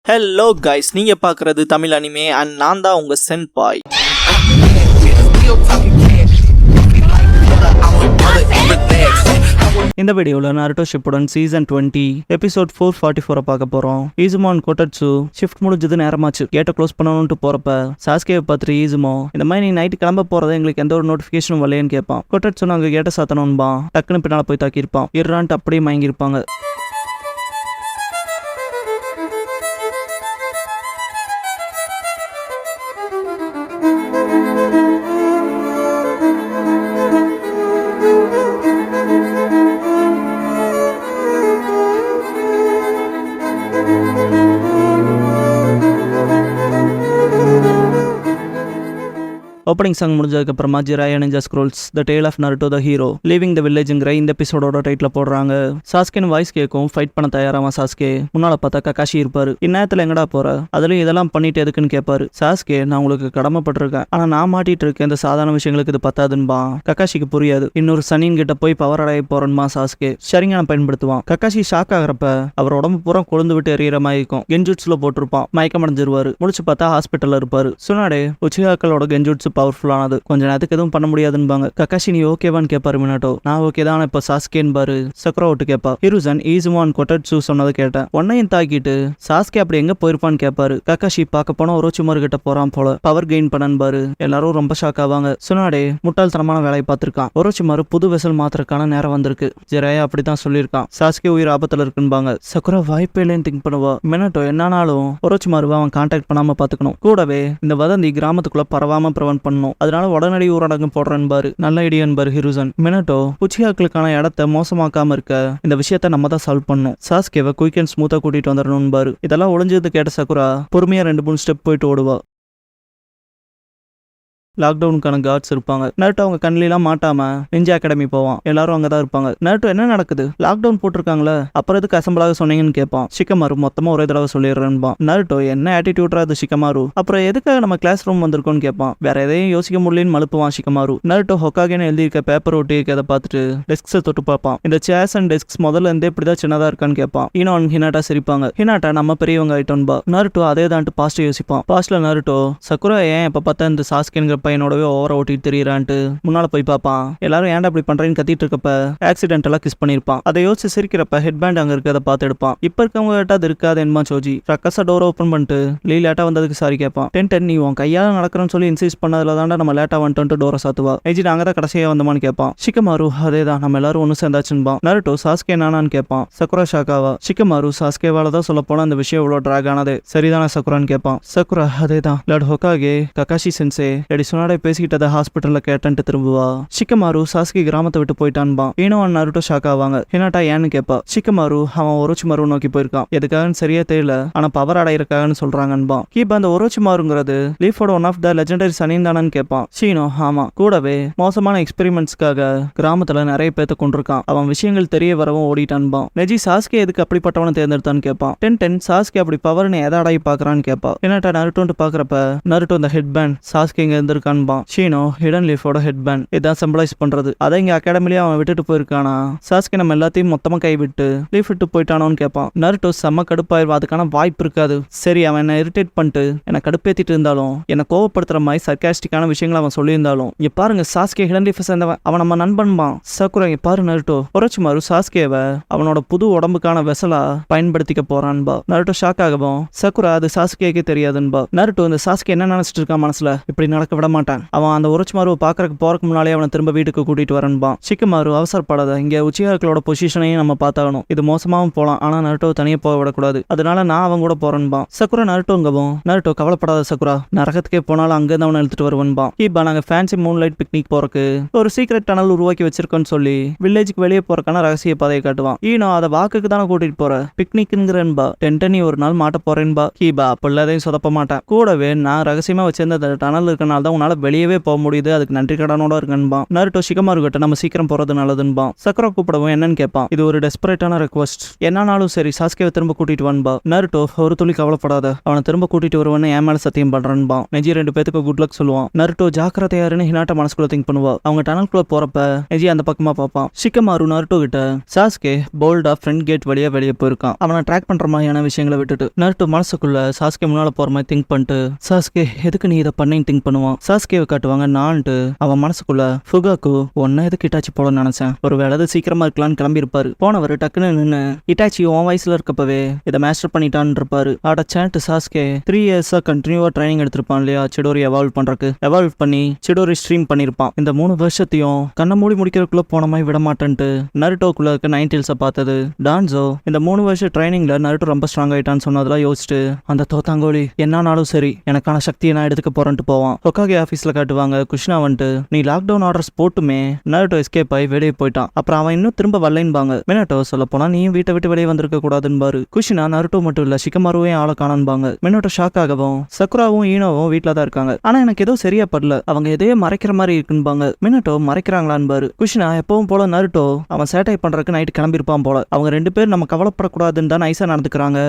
Hello guys, நீங்க பார்க்குறது Tamil anime and நான் தான் உங்க சென்பாய். இந்த வீடியோவில் நாருட்டோ ஷிப்புடன் சீசன் 20 எபிசோட் 444 பார்க்க போறோம். ஈசுமோன் கொட்டட்சு ஷிஃப்ட் முடிஞ்சது நேரமாச்சு, கேட்டை க்ளோஸ் பண்ணணும்னு போறப்ப சாஸ்கேவை பார்த்துட்டு ஈசுமோ இந்த மாதிரி நீ நைட்டு கிளம்ப போறதை எங்களுக்கு எந்த ஒரு நோட்டிஃபிகேஷனும் வரலையேன்னு கேட்பான். கொட்டட்சு நாங்கள் கேட்டை சாத்தணும்பா, டக்குன்னு பின்னால போய் தாக்கியிருப்பான். இறான்ட்டு அப்படியே மயங்கியிருப்பாங்க. ஓப்பனிங் சாங் முடிஞ்சதுக்கப்புறமா Jiraiya ninja scrolls the tale of Naruto the hero leaving the வில்லேஜ்ங்கிற இந்த எபிசோடோட டைட்டில் போடுறாங்க. சாஸ்கேன்னு வாய்ஸ் கேட்கும், ஃபைட் பண்ண தயாராமா சாஸ்கே. முன்னால பார்த்தா கக்காஷி இருப்பாரு. இந்நேரத்தில் எங்கடா போற, அதுலயும் இதெல்லாம் பண்ணிட்டு எதுக்குன்னு கேட்பாரு. சாஸ்கே, நான் உங்களுக்கு கடமைப்பட்டிருக்கேன், ஆனா நான் மாட்டிட்டு இருக்கேன், இந்த சாதாரண விஷயங்களுக்கு இது பத்தாதுன்பா. கக்காஷிக்கு புரியாது. இன்னொரு சனின் கிட்ட போய் பவர் அடைய போறேன்மா சாஸ்கே ஷரிங்கான பயன்படுத்துவான். கக்காஷி ஷாக் ஆகிறப்ப அவர் உடம்பு பூரா கொழுந்து விட்டு எறிகிற மாதிரி இருக்கும். கென்ஜூட்ஸ்ல போட்டிருப்பான், மயக்கம் அடைஞ்சிருவாரு. முடிச்சு பார்த்தா ஹாஸ்பிட்டல்ல இருப்பாரு. சுனாடே உச்சிகாக்களோட கென்ஜூட்ஸ் பவர்ஃபுல்லானது, கொஞ்ச நேரத்துக்கு எதுவும் பண்ண முடியாதுன்னு கக்காஷி நீ ஓகேவான்னு கேட்பாரு மினாட்டோ. நான் ஓகே தான், இப்ப சாஸ்கேன்னு பாரு. சக்ரா விட்டு கேட்பா. ஹிருசன் ஈசுமான் கொட்டட்சு சொன்னதை கேட்டேன். ஒன்னையும் தாக்கிட்டு சாஸ்கே அப்படி எங்க போயிருப்பான்னு கேட்பாரு. கக்காஷி பார்க்க போனா ஒரோச்சிமாரு கிட்ட போறான் போல, பவர் கெயின் பண்ணன்னு பாரு. எல்லாரும் ரொம்ப ஷாக் ஆவாங்க. சுனாடே முட்டாள்தனமான வேலையை பார்த்திருக்கான். ஒரோச்சிமாரு புது வெசல் மாத்திரக்கான நேரம் வந்திருக்கு. ஜெராயா அப்படித்தான் சொல்லியிருக்கான். சாஸ்கே உயிர் ஆபத்துல இருக்குன்பாங்க. சக்ரா வாய்ப்பே இல்லைன்னு திங்க் பண்ணுவா. மினாட்டோ என்னானாலும் ஒரோச்சிமாருவை அவன் கான்டாக்ட் பண்ணாம பாத்துக்கணும். கூடவே இந்த வதந்தி கிராமத்துக்குள்ள பரவாம ப்ரிவென்ட் பண்ணணும். அதனால உடனடி ஊரடங்கு போடுறேன்பாரு. நல்ல ஐடியான்பாரு ஹிருசன். மினாட்டோ உச்சிகாக்களுக்கான இடத்தை மோசமாக்காம இருக்க இந்த விஷயத்த நம்ம தான் சால்வ் பண்ணும். சாஸ்கேவை குயிக் அண்ட் ஸ்மூத்தா கூட்டிட்டு வந்துடணும்பாரு. இதெல்லாம் ஒளிஞ்சது கேட்ட சக்குரா பொறுமையா 2-3 ஸ்டெப் போயிட்டு ஓடுவா. லாக்டவுனுக்கான கார்ட்ஸ் இருப்பாங்க. நருட்டோ அவங்க கண்ணிலாம் மாட்டாம நிஞ்சா அகாடமி போவான். எல்லாரும் அங்கதான் இருப்பாங்க. நருட்டோ என்ன நடக்குது, லாக்டவுன் போட்டிருக்காங்களே, அப்புறம் எதுக்கு அசம்பிளாக சொன்னீங்கன்னு கேட்பான். ஷிகமாரு மொத்தமா ஒரே தடவை சொல்லிடுறேன்பா. நருட்டோ என்ன ஆட்டிடியூட்ரா அது ஷிகமாரு, அப்புறம் எதுக்காக நம்ம கிளாஸ் ரூம் வந்திருக்கோன்னு கேட்பான். வேற எதையும் யோசிக்க முடியலன்னு மழுப்புவான் ஷிகமாரு. நருட்டோ ஹொக்காகேன்னு எழுதியிருக்க பேப்பர் ஒட்டி இருக்கதை பார்த்துட்டு டெஸ்க்ஸை தொட்டு பார்ப்பான். இந்த சேர்ஸ் அண்ட் டெஸ்க்ஸ் முதல்ல இருந்தே இப்படிதான் சின்னதா இருக்கான்னு கேட்பான். ஈனோன் ஹினாட்டா சிரிப்பாங்க. ஹினாட்டா நம்ம பெரியவங்க ஆயிட்டோன்பா. நருட்டோ அதே தான்ட்டு பாஸ்ட் யோசிப்பான். பாஸ்ட்ல நருட்டோ சக்குரா ஏன் எப்ப பார்த்தா இந்த சாஸ்கேங்கிற பையனோடவே ஓவரா ஓட்டிட்டு தெரியுறான்ட்டு முன்னால போய் பார்ப்பான். எல்லாரும் ஏன்டா அப்படி பண்றேன்னு கத்திட்டு இருக்கப்ப ஆக்சிடென்டலா கிஸ் பண்ணிருப்பான். அதை யோசிச்சு சிரிக்கிறப்ப ஹெட்பேண்ட் அங்க இருக்கதை பார்த்து எடுப்பான். இப்ப இருக்கவங்க கிட்ட அது இருக்காது என்பா சோஜி. ரக்கஸா டோர் ஓப்பன் பண்ணிட்டு லேட்டா வந்ததுக்கு சாரி கேட்பான். டென் நீ உன் கையால நடக்கிறன்னு சொல்லி இன்சிஸ்ட் பண்ணதுல தாண்டா நம்ம லேட்டா வந்துட்டு டோரை சாத்துவா. ஏஜி நாங்க தான் கடைசியா வந்தோமான்னு கேட்பான். ஷிகமாரு அதேதான், நம்ம எல்லாரும் ஒண்ணு சேர்ந்தாச்சுன்பா. நருட்டோ சாஸ்கே நானான்னு கேட்பான். சக்குரா ஷாக்காவா. ஷிகமாரு சாஸ்கேவால தான் சொல்ல போனா அந்த விஷயம் இவ்வளவு டிராக் ஆனது சரிதானே சக்குரான்னு கேட்பான். சக்குரா அதேதான், லார்ட் ஹொக்காகே கக்காஷி சென்சே எடி சுனாடே பேசிக்கிட்டத ஹாஸ்பிட்டல்ல கேட்டன்ட்டு திரும்புவா. ஷிகமாரு சாஸ்கே கிராமத்தை விட்டு போயிட்டான்பா. ஈனோ நருட்டோ ஷாக் ஆவாங்க. ஹினாட்டா ஏன்னு கேட்பா. ஷிகமாரு அவன் ஒரோச்சிமாரு நோக்கி போயிருக்கான். எதுக்காகன்னு சரியா தெரியல, ஆனா பவர் அடையிருக்காகன்னு சொல்றாங்கன்பா. கீப் அந்த ஒரோச்சிமாருங்கிறது லீஃபோட ஒன் ஆஃப் த லெஜெண்டரி சனின் தானன்னு கேட்பான். ஷீனோ ஆமா, கூடவே மோசமான எக்ஸ்பெரிமெண்ட்ஸ்க்காக கிராமத்துல நிறைய பேத்த கொண்டிருக்கான். அவன் விஷயங்கள் தெரிய வரவும் ஓடிட்டான்பா. நெஜி சாஸ்கே எதுக்கு அப்படிப்பட்டவனை தேர்ந்தெடுத்தான்னு கேட்பான். டென் சாஸ்கே அப்படி பவர்னு எதை அடைய பாக்குறான்னு கேட்பா. ஹினாட்டா நருட்டோன்ட்டு பாக்குறப்ப நருட்டோ இந்த ஹெட் பேண்ட் சாஸ்கே இங்க இருந்திருக்கான்பா. ஷீனோ ஹிடன் லீஃபோட ஹெட் பேண்ட் இதான் சிம்பலைஸ் பண்றது. அதை இங்க அகாடமிலேயே அவன் விட்டுட்டு போயிருக்கானா. சாஸ்கே நம்ம எல்லாத்தையும் மொத்தமா கைவிட்டு லீஃப் விட்டு போயிட்டானோன்னு கேட்பான். நருட்டோ செம்ம கடுப்பாயிருவா. அதுக்கான வாய்ப்பு இருக்காது. சரி, அவன் என்ன இரிட்டேட் பண்ணிட்டு என்ன கடுப்பேத்திட்டு இருந்தாலும், என்ன கோவப்படுத்துற மாதிரி சர்க்காஸ்டிக்கான விஷயங்களை அவன் சொல்லியிருந்தாலும், இங்க பாருங்க சாஸ்கே ஹிடன் லீஃப் சேர்ந்தவன், அவன் நம்ம நண்பன்பான். சக்குரா இங்க பாரு நருட்டோ, ஒரோச்சிமாரு சாஸ்கேவை அவனோட புது உடம்புக்கான வெசலா பயன்படுத்திக்க போறான்பா. நருட்டோ ஷாக் ஆகவும் சக்குரா அது சாஸ்கேக்கே தெரியாதுன்பா. நருட்டோ இந்த சாஸ்கே என்ன நினைச்சிட்டு இருக்கான் மனசுல, இப்படி நடக்க விட மாட்டான். அவன் அந்த ஒரோச்சிமாரு பாக்குறதுக்கு போறதுக்கு முன்னாலே அவனை திரும்ப வீட்டுக்கு கூட்டிட்டு வரன்பா. ஷிகமாரு அவசரப்படாத, இங்க உச்சிகாக்களோட பொசிஷனையும் நம்ம பார்த்தாகணும். இது மோசமாவும் போலாம், ஆனா நருட்டோ தனியா போக விடக்கூடாது. அதனால நான் அவன் கூட போறேன்பா. சக்குரா நருட்டோங்கவும், நருட்டோ கவலைப்படாத சக்குரா, நரகத்துக்கே போனாலும் அங்கிருந்து அவனை எடுத்துட்டு வருவன்பா. இப்ப நாங்க ஃபேன்சி மூன்லைட் பிக்னிக் போறக்கு ஒரு சீக்ரெட் டனல் உருவாக்கி வச்சிருக்கோன்னு சொல்லி வில்லேஜுக்கு வெளியே போறக்கான ரகசிய பாதையை காட்டுவான். ஈனோ அதை வாக்குக்கு தானே கூட்டிட்டு போற, பிக்னிக்ங்கிறன்பா. டென்டனி ஒரு நாள் மாட்ட போறேன்பா. கீபா அப்படில்லாதையும் சொதப்ப மாட்டேன். கூடவே நான் ரகசியமா வச்சிருந்த டனல் இருக்கனால தான் உன்னால வெளியவே போக முடியுது, அதுக்கு நன்றி கடனோட இருக்கன்பா. நருட்டோ ஷிகமாரு கிட்ட நம்ம சீக்கிரம் போறது நல்லதுன்பா. சக்குரா கூப்பிடவும் என்னன்னு கேட்பான். இது ஒரு டெஸ்பரேட்டான ரெக்வஸ்ட், என்னானாலும் சரி சாஸ்கேவை திரும்ப கூட்டிட்டு வன்பா. நருட்டோ ஒரு துளி கவலைப்படாத, அவனை திரும்ப கூட்டிட்டு வருவான்னு என் மேல சத்தியம் பண்றன்பா. நெஜி 2 பேத்துக்கு குட் லக் சொல்லுவான். நருட்டோ ஜாக்கிரதையாருன்னு ஹினாட்டா மனசுக்குள்ள திங்க் பண்ணுவா. அவங்க டனல்குள்ள போறப்ப நெஜி அந்த பக்கமா பார்ப்பான். ஷிகமாரு நருட்டோ கிட்ட சாஸ்கே போல்டா ஃப்ரண்ட் கேட் வழியா வெளியே போயிருக்கான், அவனை ட்ராக் பண்ற மாதிரியான விஷயங்களை விட்டுட்டு. நருட்டோ மனசுக்குள்ள சாஸ்கே முன்னால போற மாதிரி திங்க் பண்ணிட்டு சாஸ்கே எதுக்கு நீ இதை பண்ணி திங்க் பண்ணுவான். சாஸ்கேவை காட்டுவாங்க நான்ட்டு அவன் மனசுக்குள்ள ஃபுகாக்கு ஒன்ன எதுக்கு இட்டாச்சி போட நினைச்சேன், ஒரு வேலை சீக்கிரமா இருக்கலாம்னு கிளம்பி இருப்பாரு. போனவர் டக்குன்னு நின்று இட்டாச்சி உன் வயசுல இருக்கப்பவே இதை மாஸ்டர் பண்ணிட்டான்னு இருப்பாரு. ஆட சேட்டு சாஸ்கே 3 இயர்ஸா கண்டினியூவா ட்ரைனிங் எடுத்திருப்பான் இல்லையா சிடோரி எவால்வ் பண்றதுக்கு. எவால்வ் பண்ணி சிடோரி ஸ்ட்ரீம் பண்ணிருப்பான். இந்த 3 வருஷத்தையும் கண்ண மூடி முடிக்கிறதுக்குள்ள போன மாதிரி விட மாட்டேன்ட்டு நருட்டோக்குள்ள இருக்க 9 டேல்ஸை பார்த்தது டான்சோ இந்த 3 வருஷம் ட்ரைனிங்ல நருட்டோ ரொம்ப ஸ்ட்ராங் ஆயிட்டான்னு சொன்னதெல்லாம் யோசிச்சுட்டு அந்த தோத்தாங்கோலி என்னானாலும் சரி எனக்கான சக்தியை நான் எடுத்துக்க போறேன்ட்டு போவான். ஹொகாகே ஆஃபீஸ்ல காட்டுவாங்க. குஷ்னா வந்துட்டு நீ லாக்டவுன் ஆர்டர்ஸ் போட்டுமே நருட்டோ எஸ்கேப் ஆகி வெளியே போயிட்டான், அப்புறம் அவன் இன்னும் திரும்ப வரலைன்பாங்க. மினட்டோ சொல்ல போனா நீயும் வீட்டை விட்டு வெளியே வந்திருக்க கூடாதுன்னு. குஷ்னா நருட்டோ மட்டும் இல்ல ஷிகமாருவே ஆளை காணான்பாங்க. மினட்டோ ஷாக் ஆகவும் சக்குராவும் ஈனோவும் வீட்டில தான் இருக்காங்க. ஆனா எனக்கு ஏதோ சரியா படல, அவங்க எதையோ மறைக்கிற மாதிரி இருக்குன்பாங்க. மினட்டோ மறைக்கிறாங்களான்னு. குஷ்னா எப்பவும் போல நருட்டோ அவன் சேட்டை பண்றதுக்கு நைட்டு கிளம்பிருப்பான் போல, அவங்க 2 பேர் நம்ம கவலைப்படக்கூடாதுன்னு தான் நைஸா நடந்துக்கிறாங்க.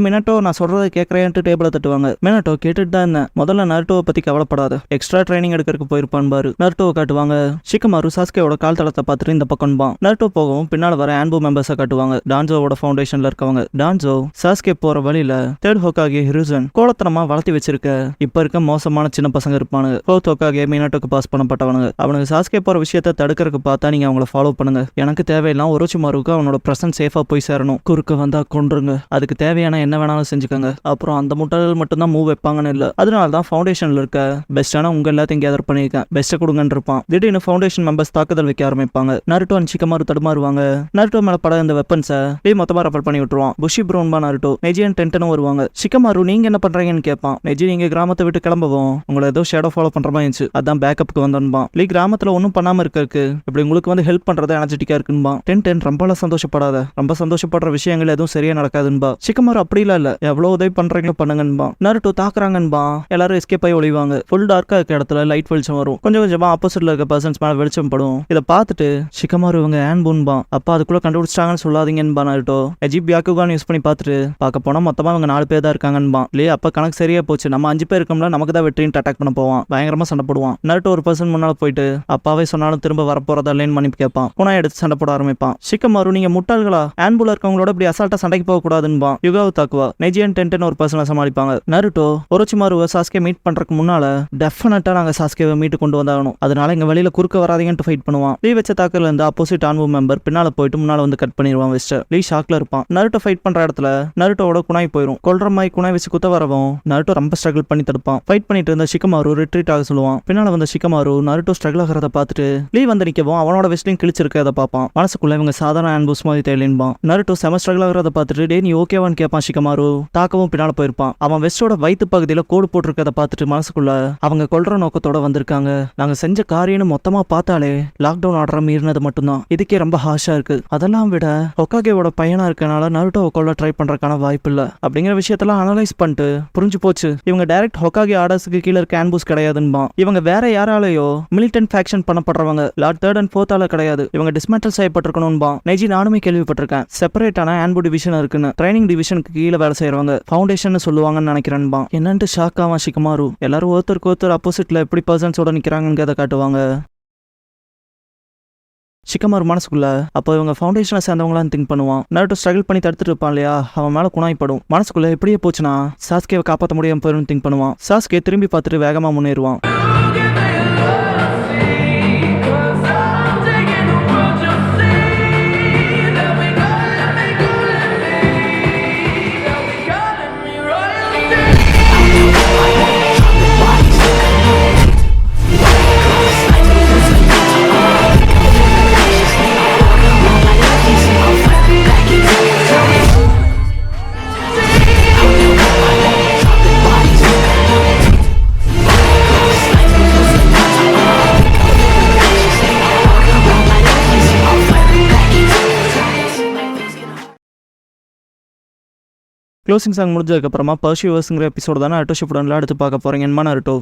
மினட்டோ நான் சொல்றதை கேட்கறேன்ட்டு டேபிள தட்டுவாங்க. மினட்டோ கேட்டுட்டு தான் என்ன, முதல்ல நருட்டோவை பத்தி கவலைப்படாத, எக்ஸ்ட்ரா ட்ரைனிங் எடுக்கிறதுக்கு போயிருப்பான் பாரு. நருட்டோவை காட்டுவாங்க. ஷிகமாரு சாஸ்கேவோட கால் தளத்தை பார்த்துட்டு இந்த பக்கம் நருட்டோ போகவும் பின்னால வர ஆன்போ மெம்பர்ஸை காட்டுவாங்க. டான்சோவோட ஃபவுண்டேஷன்ல இருக்கவங்க. டான்சோ சாஸ்கே போற வழியில தேர்ட் ஹோகாகே ஹிருசன் கோலத்தனமா வளர்த்தி வச்சிருக்க இப்ப இருக்க மோசமான சின்ன பசங்க இருப்பானுங்க. ஃபோர்த் ஹோகாகே மினட்டோக்கு பாஸ் பண்ணப்பட்டவனுங்க. அவனுக்கு சாஸ்கே போற விஷயத்தை தடுக்கிறதுக்கு பார்த்தா நீங்க அவங்கள ஃபாலோ பண்ணுங்க, எனக்கு தேவையெல்லாம் ஒரோச்சிமாருக்கு அவனோட பிரசன்ட் சேஃபா போய் சேரணும், குறுக்க வந்தா கொன்றுங்க, அதுக்கு தேவையான என்ன வேணாலும் செஞ்சுக்கோங்க. அப்புறம் அந்த முட்டாள்கள் மட்டும் தான் மூவ் வைப்பாங்கன்னு இல்ல, அதனால தான் ஃபவுண்டேஷன்ல இருக்க பெஸ்டான உங்க எல்லாத்தையும் கேதர் பண்ணியிருக்கேன், பெஸ்ட்டை கொடுங்கன்னு இருப்பான். திடீர்னு ஃபவுண்டேஷன் மெம்பர்ஸ் தாக்குதல் வைக்க ஆரம்பிப்பாங்க. நருட்டோ அண்ட் ஷிகமாரு தடுமாறுவாங்க. நருட்டோ மேல பட இந்த வெப்பன்ஸை மொத்தமா ரெஃபர் பண்ணி விட்டுருவான். புஷி ப்ரௌன்பா நருட்டோ நெஜி அண்ட் டென்டனும் வருவாங்க. ஷிகமாரு நீங்க என்ன பண்றீங்கன்னு கேட்பான். நெஜி நீங்க கிராமத்தை விட்டு கிளம்பவும் உங்களை ஏதோ ஷேடோ ஃபாலோ பண்ற மாதிரி இருந்துச்சு, அதான் பேக்கப்புக்கு வந்தோன்பா. கிராமத்துல ஒன்றும் பண்ணாம இருக்கு, இப்படி உங்களுக்கு வந்து ஹெல்ப் பண்றது எனர்ஜெட்டிக்கா இருக்குன்பா. டென்டன் ரொம்ப சந்தோஷப்படாத, ரொம்ப சந்தோஷப்படுற விஷயங்கள் எதுவும் சரியா நடக்காதுன்பா. ஷிகமாரு அப்படிலாம் இல்ல, எவ்வளவு உதவி பண்றீங்களோ பண்ணுங்கன்பா. நருட்டோ தாக்குறாங்கன்பா. எல்லாரும் எஸ்கேப் ஆகி ஒளிவாங்க. ஃபுல் டார்க்கா இருக்க இடத்துல லைட் வெளிச்சம் வரும். கொஞ்சம் கொஞ்சமா ஆப்போசிட்ல இருக்க பர்சன்ஸ் மேல வெளிச்சம் படும். இதை பார்த்துட்டு ஷிகமாரு இவங்க ஆன்பூன்பா. அப்பா அதுக்குள்ள கண்டுபிடிச்சிட்டாங்கன்னு சொல்லாதீங்கன்பா. நருட்டோ எஜி பியாக்குகான் யூஸ் பண்ணி பார்த்துட்டு பார்க்க போனா மொத்தமா அவங்க 4 பேர் தான் இருக்காங்கன்பா. இல்லையே அப்ப கணக்கு சரியா போச்சு, நம்ம 5 பேர் இருக்கோம்ல, நமக்கு தான் வெற்றின்னு அட்டாக் பண்ண போவான். பயங்கரமா சண்டை போடுவான். நருட்டோ ஒரு பர்சன் முன்னால போயிட்டு அப்பாவே சொன்னாலும் திரும்ப வரப்போறதா இல்லைன்னு மன்னிப்பு கேட்பான். புனா எடுத்து சண்டை போட ஆரம்பிப்பான். ஷிகமாரு நீங்க முட்டாள்களா, ஆன்புல இருக்கவங்களோட இப்படி அசால்ட்டா சண்டைக்கு போக கூடாதுன்பா. யுகாவு தாக்குவா. நெஜி அண்ட் டென்டன் ஒரு பர்சனை சமாளிப்பாங்க. நருட்டோ ஒரோச்சிமாருவை சாஸ்கே மீட் பண்றதுக்கு முன்னால டெஃபினட்டா நாங்க சாஸ்கேவை மீட்டு கொண்டு வந்தாகணும், அதனால எங்க வழியில குறுக்க வராதீங்கன்னு ஃபைட் பண்ணுவான். லீ வச்ச தாக்கல இருந்து ஆப்போசிட் ஆன்பு மெம்பர் பின்னால போயிட்டு முன்னால வந்து கட் பண்ணிடுவான் வெஸ்டர். லீ ஷாக்ல இருப்பான். நருட்டோ ஃபைட் பண்ற இடத்துல நருட்டோட குணாய் போயிடும். கொல்ற மாதிரி குணாய் வச்சு குத்த வரவும் நருட்டோ ரொம்ப ஸ்ட்ரகிள் பண்ணி தடுப்பான். ஃபைட் பண்ணிட்டு இருந்த ஷிகமாரு ரிட்ரீட் ஆக சொல்லுவான். பின்னால வந்த ஷிகமாரு நருட்டோ ஸ்ட்ரகிள் ஆகிறத பார்த்துட்டு லீ வந்து நிக்கவும் அவனோட வெஸ்ட்லிங் கிழிச்சிருக்கதை பார்ப்பான். மனசுக்குள்ள இவங்க சாதாரண ஆன்பூஸ் மாதிரி தெரியலன்பான். நருட்டோ செம ஸ்ட்ரகிள் ஆகிறத பார்த்துட்டு டே நீ ஓகேவான்னு கேட்பான். ஷிகமாரு தாக்கவும் பின்னால போயிருப்பான். அவன் வெஸ்டோட வயிற்று பகுதியில கோடு போட்டிருக்கதை பார்த்துட்டு மனசுக்குள்ள அவங்க கொல்ற நோக்கத்தோட வந்திருக்காங்க, நாங்க செஞ்ச காரியம் மொத்தமா பார்த்தாலே லாக்டவுன் ஆர்டர் மீறினது மட்டும்தான், இதுக்கே ரொம்ப ஹாஷா இருக்கு, அதெல்லாம் விட ஹொகாகேவோட பையனா இருக்கனால நருட்டோவை கொல்ல ட்ரை பண்றதுக்கான வாய்ப்பு இல்ல அப்படிங்கிற விஷயத்தெல்லாம் அனலைஸ் பண்ணிட்டு புரிஞ்சு போச்சு இவங்க டைரக்ட் ஹொகாகே ஆர்டர்ஸ்க்கு கீழே இருக்க ஆன்பூஸ் கிடையாதுன்பா. இவங்க வேற யாராலையோ மிலிட்டன்ட் ஃபேக்ஷன் பண்ணப்படுறவங்க, லார்ட் 3rd and 4th ஆல கிடையாது, இவங்க டிஸ்மேண்டல் செய்யப்பட்டிருக்கணும்பா. நெஜி நானுமே கேள்விப்பட்டிருக்கேன் செப்பரேட்டான ஆன்பு டிவிஷன் இருக்குன்னு, ட்ரைனிங் டிவிஷனுக்கு கீழே வேலை செய்யறவங்க ஃபவுண்டேஷன் சொல்லுவாங்கன்னு நினைக்கிறேன்பா. என்னன்ட்டு ஷாக் ஆவான் ஷிகமாரு. எல்லாரும் ஒருத்தருக்கு ஒருத்தர் ஆப்போசிட்ல எப்படி பர்சன்ஸோட நிக்கிறாங்கன்னு அதை காட்டுவாங்க. ஷிகமாரு மனசுக்குள்ள அப்போ இவங்க ஃபவுண்டேஷனை சேர்ந்தவங்களான்னு திங்க் பண்ணுவான். நருட்டோ ஸ்ட்ரகிள் பண்ணி தடுத்துட்டு இருப்பான் இல்லையா, அவன் மேல குணாய்ப்படும். மனசுக்குள்ள எப்படியே போச்சுன்னா சாஸ்கேவை காப்பாற்ற முடியாம போயிடும் திங்க் பண்ணுவான். சாஸ்கே திரும்பி பார்த்துட்டு வேகமா முன்னேறுவான். க்ளோசிங் சாங் முடிஞ்சதுக்கப்புறமா பர்ஷிவர்ஸுங்கிற எபிசோடு தானே நருட்டோ ஷிப்புடன்ல அடுத்து பார்க்க போகிறீங்க. நருட்டோ